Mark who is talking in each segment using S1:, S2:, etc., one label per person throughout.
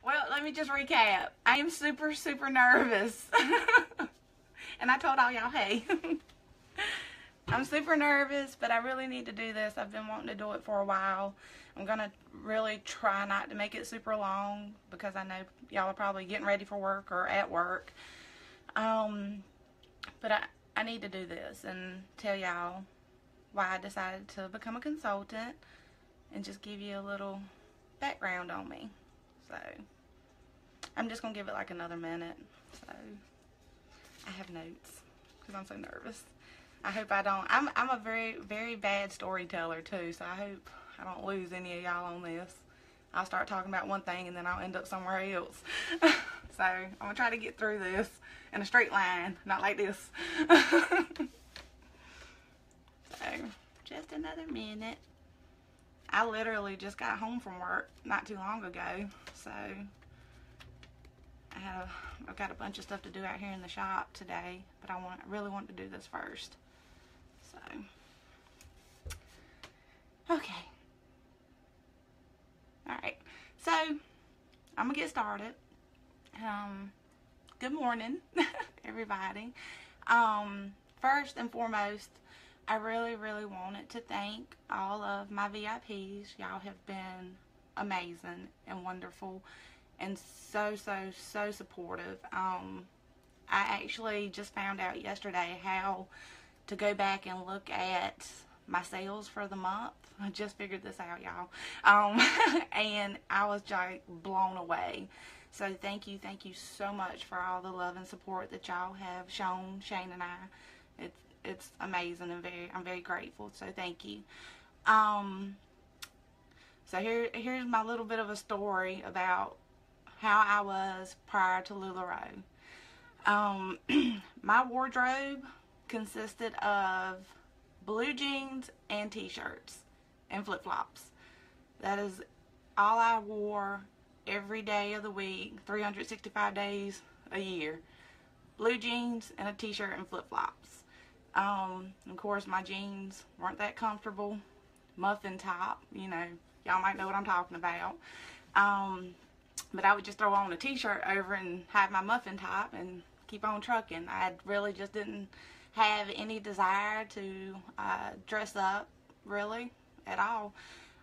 S1: Well, let me just recap. I am super, super nervous. And I told all y'all, hey, I'm super nervous, but I really need to do this. I've been wanting to do it for a while. I'm going to really try not to make it super long because I know y'all are probably getting ready for work or at work. But I need to do this and tell y'all why I decided to become a consultant and just give you a little background on me. So I'm just going to give it like another minute. So I have notes because I'm so nervous. I hope I don't. I'm a very, very bad storyteller too, so I hope I don't lose any of y'all on this. I'll start talking about one thing and then I'll end up somewhere else. So I'm going to try to get through this in a straight line, not like this. So just another minute. I literally just got home from work not too long ago, so I've got a bunch of stuff to do out here in the shop today, but I really want to do this first. So, okay. Alright, so I'm going to get started. Good morning, everybody. First and foremost, I really, really wanted to thank all of my VIPs. Y'all have been amazing and wonderful and so, so, so supportive. I actually just found out yesterday how to go back and look at my sales for the month. I just figured this out, y'all. And I was like blown away. So thank you so much for all the love and support that y'all have shown Shane and I. It's amazing and I'm very grateful. So thank you. So here's my little bit of a story about how I was prior to LuLaRoe. My wardrobe consisted of blue jeans and t-shirts and flip-flops. That is all I wore every day of the week, 365 days a year. Blue jeans and a t-shirt and flip-flops. Of course, my jeans weren't that comfortable. Muffin top, you know, y'all might know what I'm talking about. But I would just throw on a t-shirt over and have my muffin top and keep on trucking. I really just didn't have any desire to dress up, really, at all.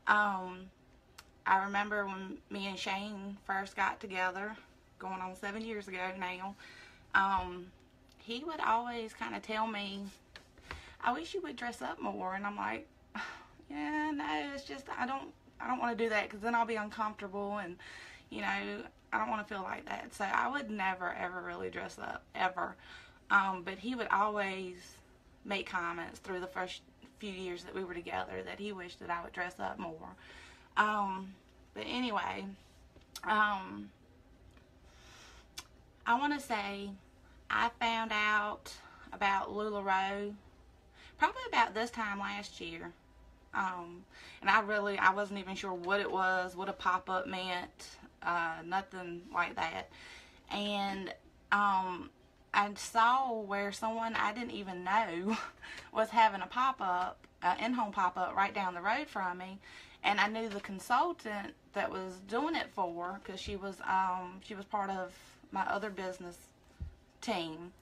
S1: I remember when me and Shane first got together, going on 7 years ago now, he would always kind of tell me, I wish you would dress up more. And I'm like, yeah, no, it's just, I don't want to do that because then I'll be uncomfortable and, you know, I don't want to feel like that. So I would never, ever really dress up, ever. But he would always make comments through the first few years that we were together that he wished that I would dress up more. But anyway, I want to say I found out about LuLaRoe probably about this time last year. And I wasn't even sure what it was, what a pop-up meant, nothing like that. And I saw where someone I didn't even know was having a pop-up, in-home pop-up right down the road from me. And I knew the consultant that was doing it for, because she was part of my other business team.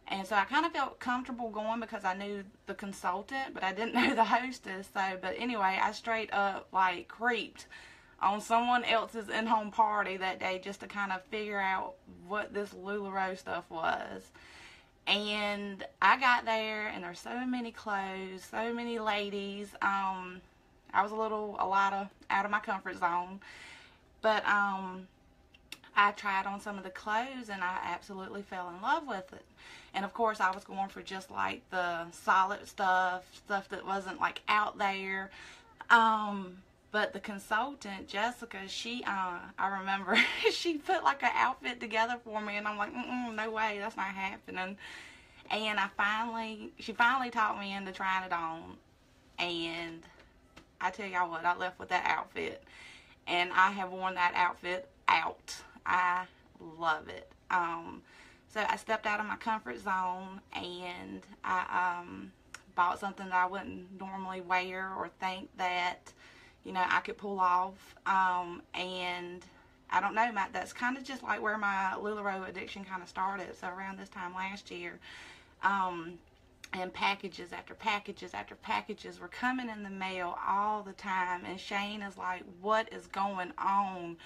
S1: And so I kind of felt comfortable going because I knew the consultant, but I didn't know the hostess. So, but anyway, I straight up like creeped on someone else's in-home party that day just to kind of figure out what this LuLaRoe stuff was. And I got there and there's so many clothes, so many ladies. I was a lot out of my comfort zone, but I tried on some of the clothes and I absolutely fell in love with it. And of course I was going for just like the solid stuff that wasn't like out there. But the consultant, Jessica, I remember she put like an outfit together for me and I'm like, no way, that's not happening. And she finally talked me into trying it on. And I tell y'all what, I left with that outfit. And I have worn that outfit out. I love it. So I stepped out of my comfort zone and I bought something that I wouldn't normally wear or think that, you know, I could pull off. And I don't know, that's kind of just like where my LuLaRoe addiction kind of started. So around this time last year, and packages after packages after packages were coming in the mail all the time. And Shane is like, what is going on?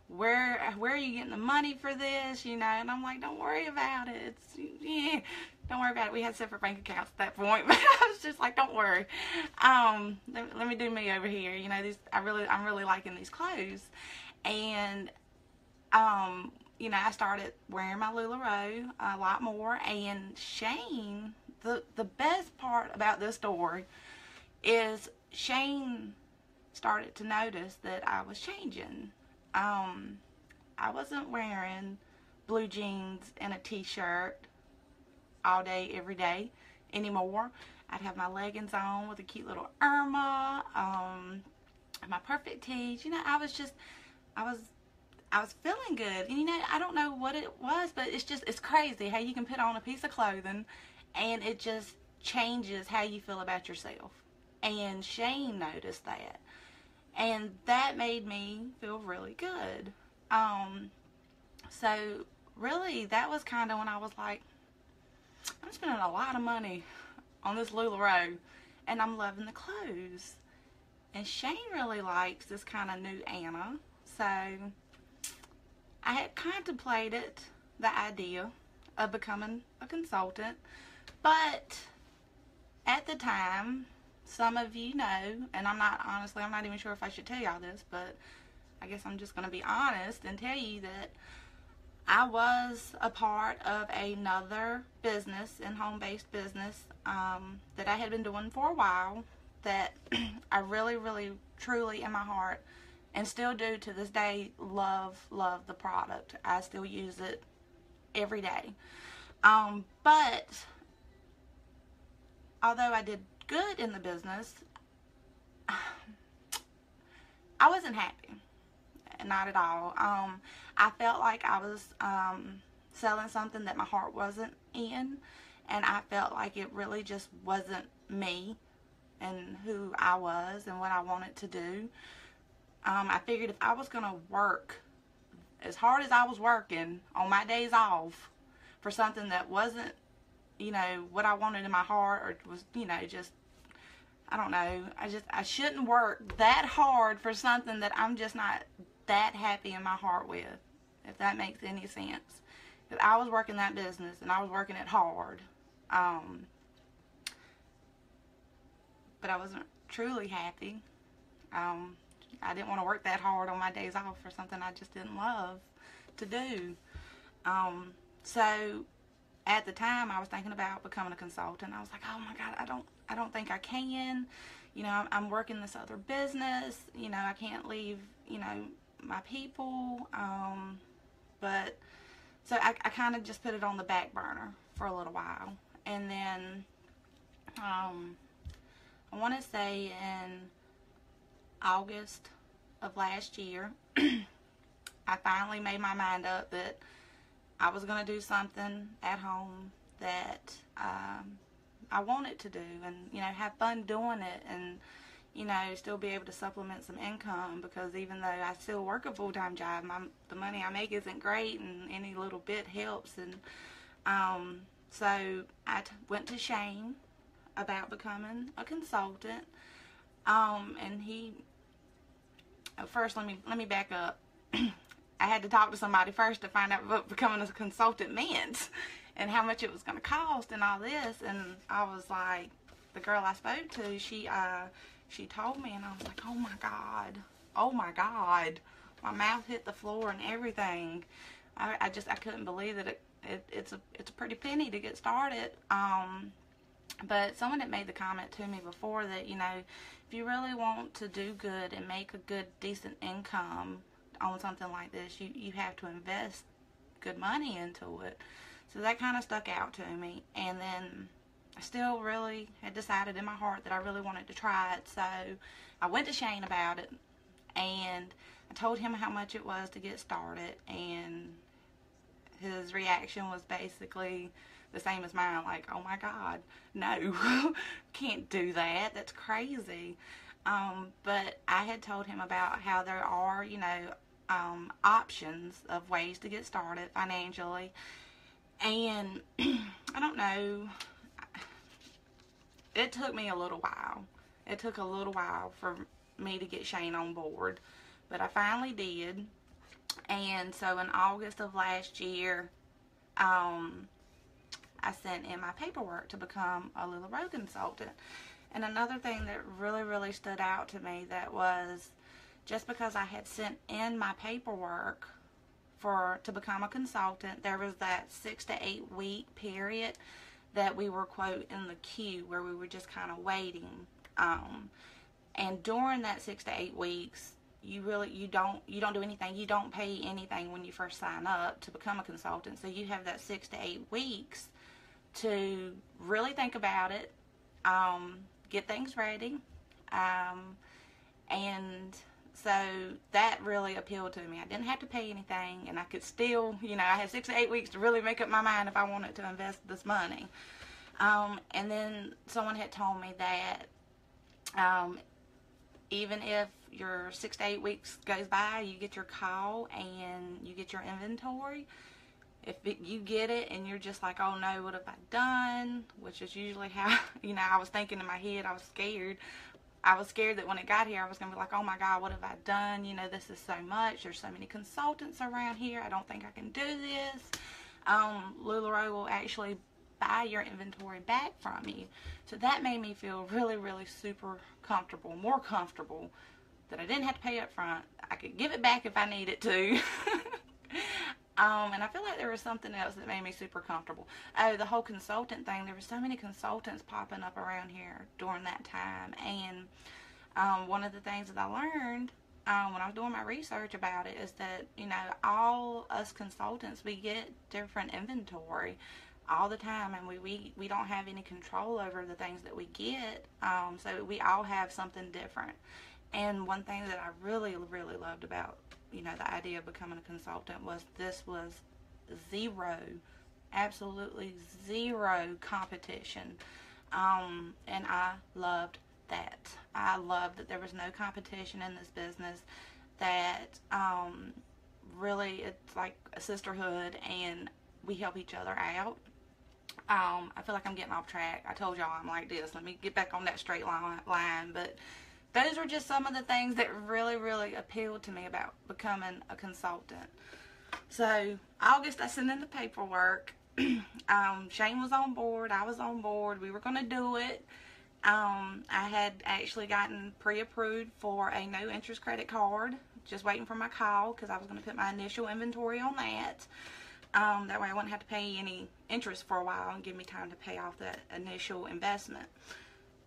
S1: Where are you getting the money for this? You know, and I'm like, don't worry about it. Don't worry about it. We had separate bank accounts at that point, but I was just like, don't worry. Let me do me over here. You know, I'm really liking these clothes. And you know, I started wearing my LuLaRoe a lot more. And Shane, the best part about this story is Shane started to notice that I was changing. I wasn't wearing blue jeans and a t-shirt all day, every day anymore. I'd have my leggings on with a cute little Irma, my perfect tees. You know, I was feeling good. And, you know, I don't know what it was, but it's crazy how you can put on a piece of clothing and it just changes how you feel about yourself. And Shane noticed that. And that made me feel really good. So really, that was kind of when I was like, I'm spending a lot of money on this LuLaRoe, and I'm loving the clothes. And Shane really likes this kind of new Anna. So I had contemplated the idea of becoming a consultant, but at the time, some of you know, and I'm not even sure if I should tell y'all this, but I guess I'm just going to be honest and tell you that I was a part of another business, in-home-based business, that I had been doing for a while, that I really, really, truly in my heart, and still do to this day, love the product. I still use it every day. But although I did good in the business, I wasn't happy. Not at all. I felt like I was selling something that my heart wasn't in, and I felt like it really just wasn't me and who I was and what I wanted to do. I figured if I was going to work as hard as I was working on my days off for something that wasn't, you know, what I wanted in my heart, or was, you know, just, I don't know, I shouldn't work that hard for something that I'm just not that happy in my heart with, if that makes any sense. Because I was working that business and I was working it hard, but I wasn't truly happy. I didn't want to work that hard on my days off for something I just didn't love to do. So at the time I was thinking about becoming a consultant. I was like, oh my God, I don't think I can. You know, I'm working this other business. You know, I can't leave, you know, my people. But so I kind of just put it on the back burner for a little while. And then I want to say in August of last year, I finally made my mind up that I was going to do something at home that I wanted to do, and, you know, have fun doing it, and, you know, still be able to supplement some income, because even though I still work a full-time job, the money I make isn't great, and any little bit helps. And so I went to Shane about becoming a consultant, and he, first let me back up. I had to talk to somebody first to find out what becoming a consultant meant and how much it was going to cost and all this. And I was like, the girl I spoke to, she told me, and I was like, oh my God, my mouth hit the floor and everything. I couldn't believe that it's a pretty penny to get started. But someone had made the comment to me before that, you know, if you really want to do good and make a good, decent income on something like this, you have to invest good money into it. So that kind of stuck out to me. And then I still really had decided in my heart that I really wanted to try it. So I went to Shane about it, and I told him how much it was to get started, and his reaction was basically the same as mine, like, oh my God, no, can't do that, that's crazy. But I had told him about how there are, you know, options of ways to get started financially. And I don't know, it took me a little while. It took a little while for me to get Shane on board, but I finally did. And so in August of last year, I sent in my paperwork to become a LuLaRoe consultant. And another thing that really stood out to me, that was just because I had sent in my paperwork to become a consultant, there was that 6 to 8 week period that we were, quote, in the queue, where we were just kind of waiting. And during that 6 to 8 weeks, you don't do anything. You don't pay anything when you first sign up to become a consultant. So you have that 6 to 8 weeks to really think about it, get things ready, and so that really appealed to me. I didn't have to pay anything, and I could still, I had 6 to 8 weeks to really make up my mind if I wanted to invest this money. And then someone had told me that even if your 6 to 8 weeks goes by, you get your call and you get your inventory. If you get it and you're just like, oh no, what have I done? Which is usually how, I was thinking in my head. I was scared. I was scared that when it got here, I was going to be like, oh my God, what have I done? This is so much. There's so many consultants around here. I don't think I can do this. LuLaRoe will actually buy your inventory back from you. So that made me feel really super comfortable, more comfortable, that I didn't have to pay up front. I could give it back if I needed to. And I feel like there was something else that made me super comfortable. Oh, the whole consultant thing. There were so many consultants popping up around here during that time. And one of the things that I learned when I was doing my research about it is that, all us consultants, we get different inventory all the time, and we don't have any control over the things that we get. So we all have something different. And one thing that I really loved about the idea of becoming a consultant was this was absolutely zero competition. And I loved that. I loved that there was no competition in this business, that really it's like a sisterhood and we help each other out. I feel like I'm getting off track. I told y'all I'm like this. Let me get back on that straight line. But those were just some of the things that really appealed to me about becoming a consultant. So, August, I sent in the paperwork. Shane was on board. I was on board. We were going to do it. I had actually gotten pre-approved for a no interest credit card. Just waiting for my call because I was going to put my initial inventory on that. That way I wouldn't have to pay any interest for a while and give me time to pay off that initial investment.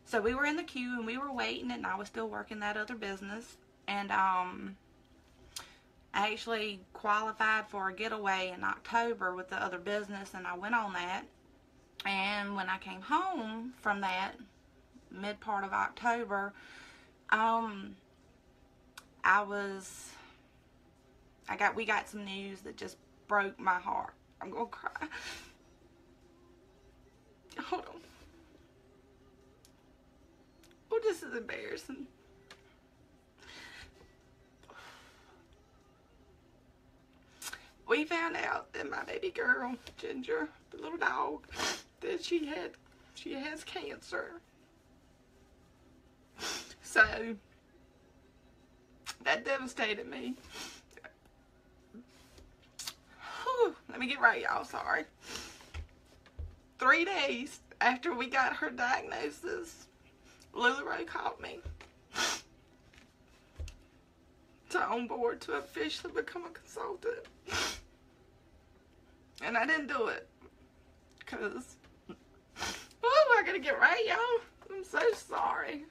S1: So we were in the queue and we were waiting, and I was still working that other business. And I actually qualified for a getaway in October with the other business, and I went on that. And when I came home from that, mid part of October, we got some news that just broke my heart. I'm gonna cry. Hold on. Oh, this is embarrassing. We found out that my baby girl, Ginger, the little dog, that she has cancer. So that devastated me. Whew, let me get right, y'all. Sorry. 3 days after we got her diagnosis, LuLaRoe called me to on board to officially become a consultant. And I didn't do it because, oh, I gotta get right, y'all. I'm so sorry.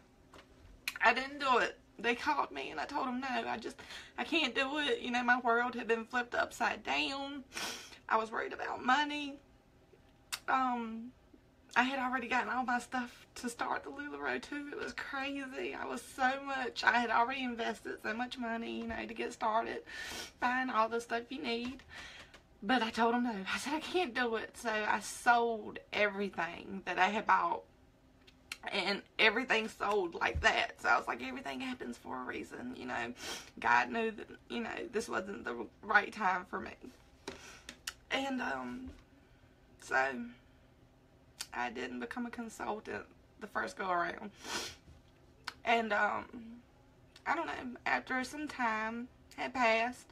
S1: I didn't do it. They called me and I told them no, I can't do it. My world had been flipped upside down. I was worried about money. I had already gotten all my stuff to start the LuLaRoe too. It was crazy. I had already invested so much money, to get started, buying all the stuff you need. But I told them no. I said I can't do it. So I sold everything that I had bought. and everything sold like that. So I was like, everything happens for a reason, you know. God knew that, you know, this wasn't the right time for me. And so I didn't become a consultant the first go around. And I don't know, after some time had passed,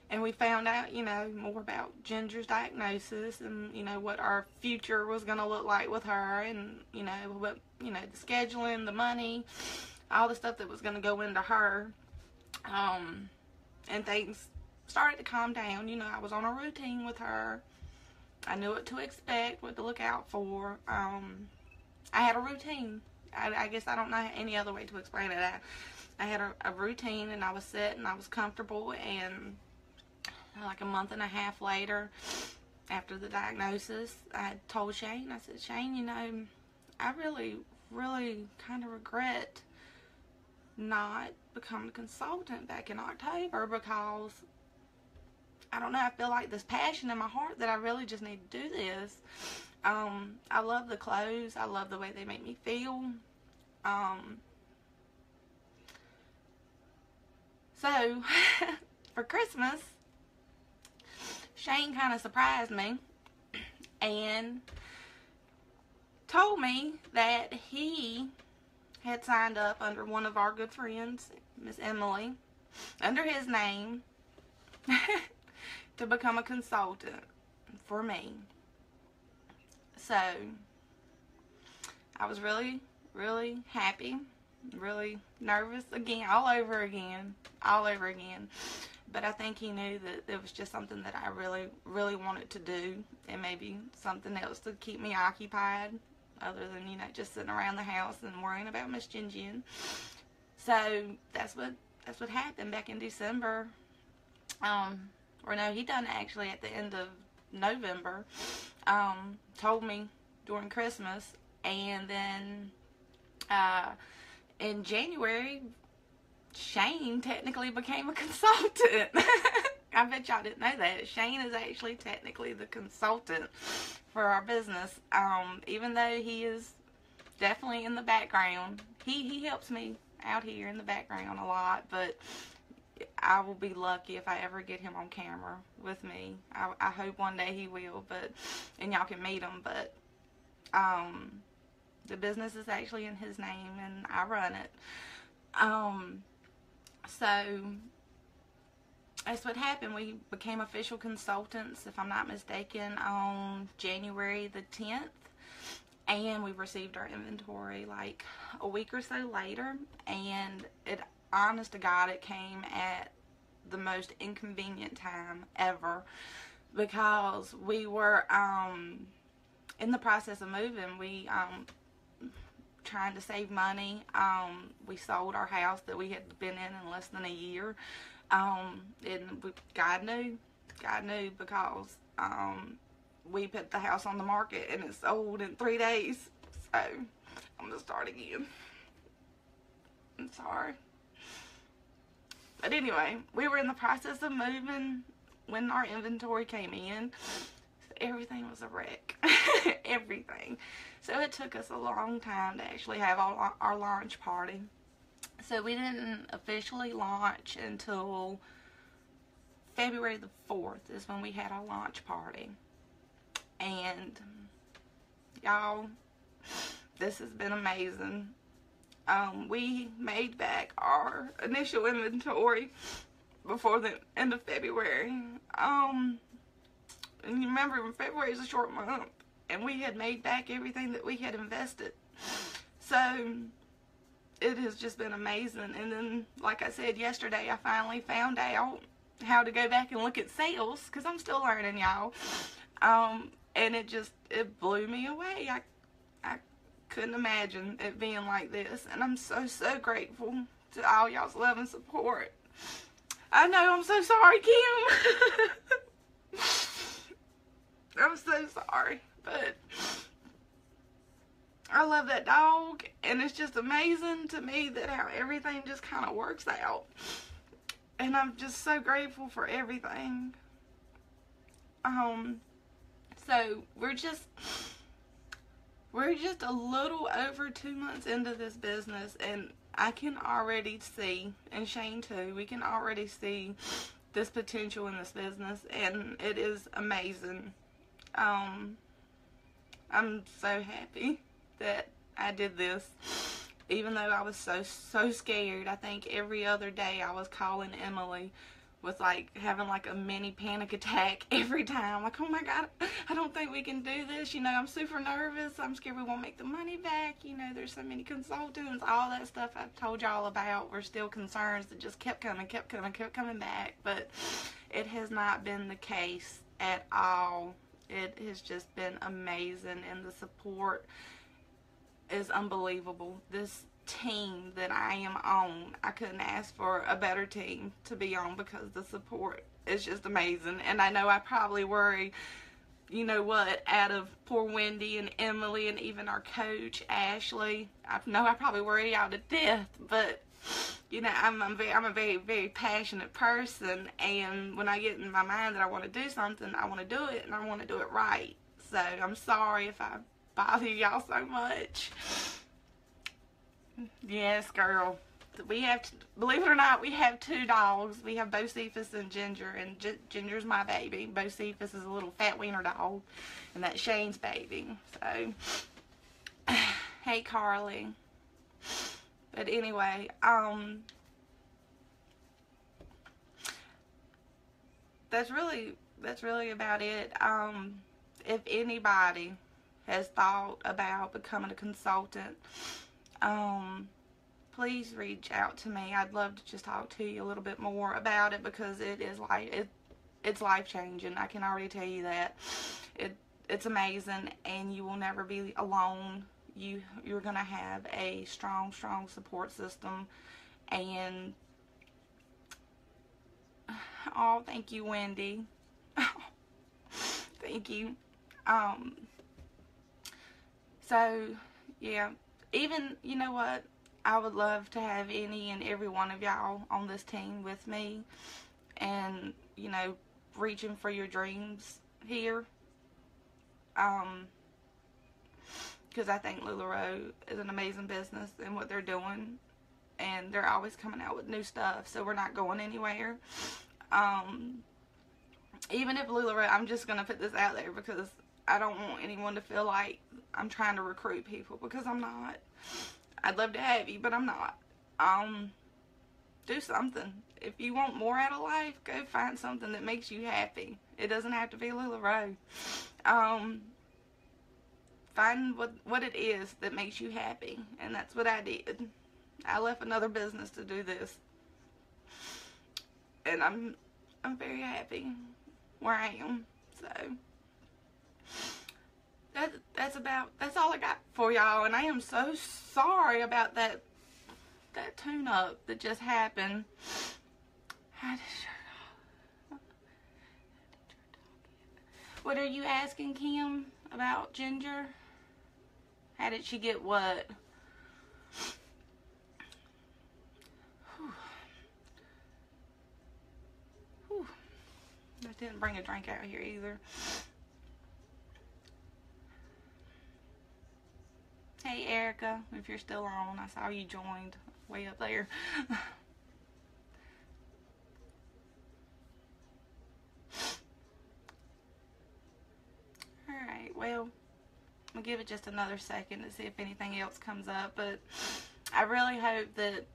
S1: and we found out, you know, more about Ginger's diagnosis and, you know, what our future was going to look like with her, and, you know, what, you know, the scheduling, the money, all the stuff that was going to go into her. And things started to calm down. You know, I was on a routine with her. I knew what to expect, what to look out for. I had a routine. I guess I don't know any other way to explain it. I had a routine, and I was set, and I was comfortable, and like a month and a half later, after the diagnosis, I told Shane, I said, Shane, you know, I really, really kind of regret not becoming a consultant back in October, because, I don't know, I feel like this passion in my heart that I really just need to do this. I love the clothes. I love the way they make me feel. So, for Christmas, Shane kind of surprised me and told me that he had signed up under one of our good friends, Miss Emily, under his name, to become a consultant for me. So, I was really, really happy, really nervous again, all over again. But I think he knew that it was just something that I really, really wanted to do, and maybe something else to keep me occupied, other than, you know, just sitting around the house and worrying about Miss Jin Jin. So that's what happened back in December. Or no, he done it actually at the end of November. Told me during Christmas, and then in January, Shane technically became a consultant. I bet y'all didn't know that. Shane is actually technically the consultant for our business. Even though he is definitely in the background, he helps me out here in the background a lot, but I will be lucky if I ever get him on camera with me. I hope one day he will, and y'all can meet him, but the business is actually in his name, and I run it. So that's what happened. We became official consultants, if I'm not mistaken, on January the 10th. And we received our inventory like a week or so later. And it, honest to God, it came at the most inconvenient time ever. Because we were in the process of moving. We trying to save money. We sold our house that we had been in less than a year. And God knew because we put the house on the market and it sold in 3 days. So I'm gonna start again. I'm sorry. But anyway, we were in the process of moving when our inventory came in. Everything was a wreck. Everything. So it took us a long time to actually have our launch party. So we didn't officially launch until February the 4th is when we had our launch party. And y'all, this has been amazing. We made back our initial inventory before the end of February. And you remember, February is a short month, and we had made back everything that we had invested. So it has just been amazing. And then, like I said yesterday, I finally found out how to go back and look at sales, because I'm still learning, y'all. And it blew me away. I couldn't imagine it being like this, and I'm so grateful to all y'all's love and support. I know, I'm so sorry, Kim. I'm so sorry, but I love that dog, and it's just amazing to me that how everything just kind of works out, and I'm just so grateful for everything. So we're just we're just a little over 2 months into this business, and I can already see, and Shane too, we can already see this potential in this business, and it is amazing. I'm so happy that I did this, even though I was so scared. I think every other day I was calling Emily with like having like a mini panic attack every time, like, oh my god, I don't think we can do this, you know, I'm super nervous, I'm scared we won't make the money back, you know, there's so many consultants, all that stuff I've told y'all about were still concerns that just kept coming back. But it has not been the case at all. It has just been amazing, and the support is unbelievable. This team that I am on, I couldn't ask for a better team to be on, because the support is just amazing. And I know I probably worry, you know what, out of poor Wendy and Emily and even our coach Ashley, I know I probably worry y'all to death, but you know, I'm a very passionate person, and when I get in my mind that I want to do something, I want to do it, and I want to do it right. So I'm sorry if I bother y'all so much. Yes, girl. We have, believe it or not, we have 2 dogs. We have Bocephus and Ginger, and Ginger's my baby. Bocephus is a little fat wiener dog, and that's Shane's baby. So, hey, Carly. But anyway, that's really about it. If anybody has thought about becoming a consultant, please reach out to me. I'd love to just talk to you a little bit more about it, because it is it's life-changing. I can already tell you that. It's amazing, and you will never be alone. You're gonna have a strong support system. And oh, thank you, Wendy. Thank you. So yeah, even, you know what, I would love to have any and every one of y'all on this team with me, and, you know, reaching for your dreams here. Because I think LuLaRoe is an amazing business in what they're doing, and they're always coming out with new stuff, so we're not going anywhere. Even if LuLaRoe, I'm just going to put this out there, because I don't want anyone to feel like I'm trying to recruit people, because I'm not. I'd love to have you, but I'm not. Do something. If you want more out of life, go find something that makes you happy. It doesn't have to be LuLaRoe. Find what it is that makes you happy, and that's what I did. I left another business to do this, and I'm very happy where I am. So that's all I got for y'all, and I am so sorry about that tune-up that just happened. What are you asking, Kim, about Ginger? How did she get what? Whew. Whew. I didn't bring a drink out here either. Hey, Erica, if you're still on, I saw you joined way up there. Alright, well, I'll give it just another second to see if anything else comes up, but I really hope that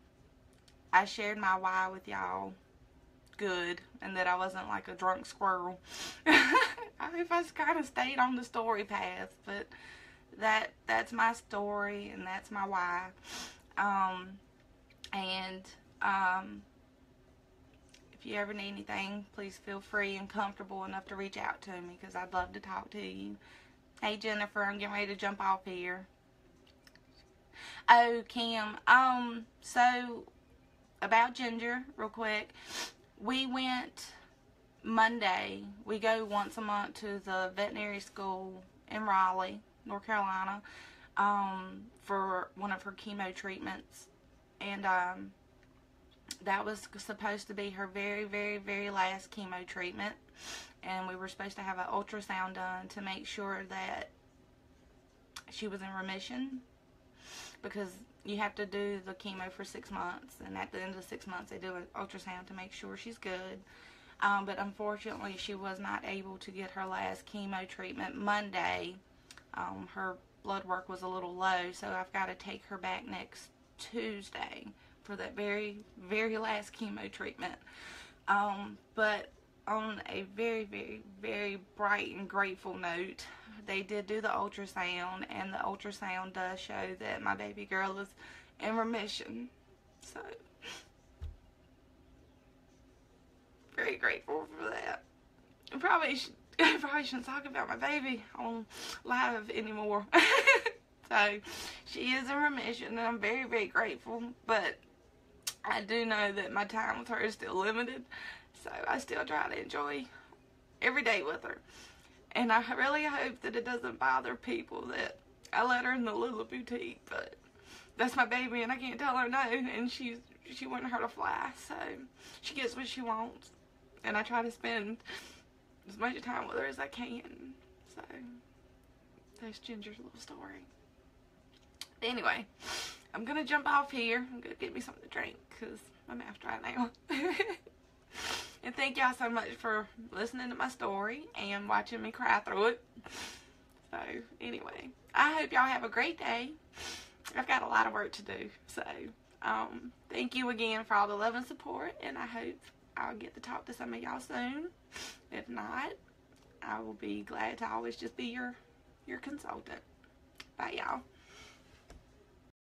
S1: I shared my why with y'all good, and that I wasn't like a drunk squirrel. I hope I kind of stayed on the story path, but that's my story, and that's my why. If you ever need anything, please feel free and comfortable enough to reach out to me, because I'd love to talk to you. Hey, Jennifer, I'm getting ready to jump off here. Oh, Kim, so about Ginger, real quick, we went Monday. We go once a month to the veterinary school in Raleigh, North Carolina, for one of her chemo treatments, and that was supposed to be her very last chemo treatment, and we were supposed to have an ultrasound done to make sure that she was in remission, because you have to do the chemo for 6 months, and at the end of 6 months they do an ultrasound to make sure she's good. But unfortunately she was not able to get her last chemo treatment Monday. Her blood work was a little low, so I've got to take her back next Tuesday for that very, very last chemo treatment. But on a very, very, very bright and grateful note, they did do the ultrasound, and the ultrasound does show that my baby girl is in remission. So, very grateful for that. I probably shouldn't talk about my baby on live anymore. So, she is in remission, and I'm very, very grateful, but I do know that my time with her is still limited, so I still try to enjoy every day with her. And I really hope that it doesn't bother people that I let her in the Lula boutique, but that's my baby and I can't tell her no, and she wouldn't hurt a fly, so she gets what she wants, and I try to spend as much time with her as I can. So that's Ginger's little story. Anyway, I'm gonna jump off here. I'm gonna get me something to drink because my mouth's dry now. And thank y'all so much for listening to my story and watching me cry through it. So anyway, I hope y'all have a great day. I've got a lot of work to do, so thank you again for all the love and support, and I hope I'll get to talk to some of y'all soon. If not, I will be glad to always just be your consultant. Bye, y'all.